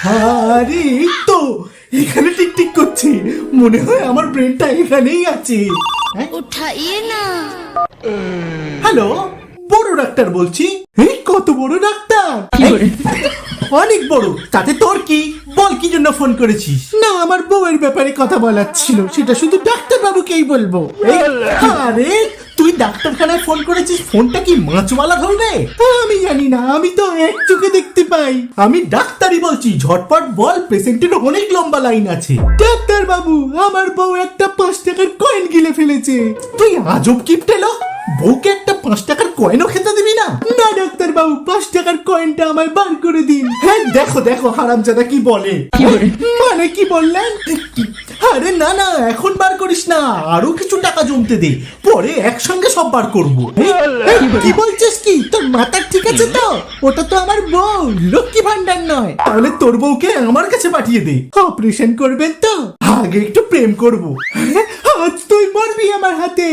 আরে এই তো এখানে টিকটিক করছে, মনে হয় আমার ব্রেনটা এখানেই আছে। उठाइए ना। হ্যালো, বড় ডাক্তার বলছি। এই কত বড় ডাক্তার, অনেক বড়। তাতে তোর কি? বল কি জন্য ফোন করেছিস? না, আমার বউয়ের ব্যাপারে কথা বলার ছিল, সেটা শুধু ডাক্তার বাবুকেই বলবো। আরে তুই ডাক্তারখানায় ফোন করেছিস, ফোনটা কি মাছওয়ালা ধরবে? আমি জানি না, আমি তো এক চোখে দেখতে পাই। আমি ডাক্তারই বলছি, ঝটপট বল, পেশেন্টের অনেক লম্বা লাইন আছে। ডাক্তার বাবু, আমার বউ একটা 5 টাকার কয়েন গিলে ফেলেছে। তুই আজব কিপটে লোক, বউকে একটা 5 টাকার কয়েনও খেতে দিবি না? না ডাক্তার বাবু, 5 টাকার কয়েনটা আমায় বার করে দিন। হ্যাঁ দেখো দেখো হারামজাদা কি বলে। মানে কি বললেন? আরে না না, এখন বার করিস না, আরো কিছু টাকা জমতে দে, পরে একসঙ্গে সব বার করবো। কি বলছিস কি? তোর মাথা ঠিক আছে তো? ওটা তো আমার বউ, লক্ষ্মী ভান্ডার নয়। তাহলে তোর বউকে আমার কাছে পাঠিয়ে দে, অপারেশন করবেন তো? আগে একটু প্রেম করবো। আজ তুই মরবি আমার হাতে।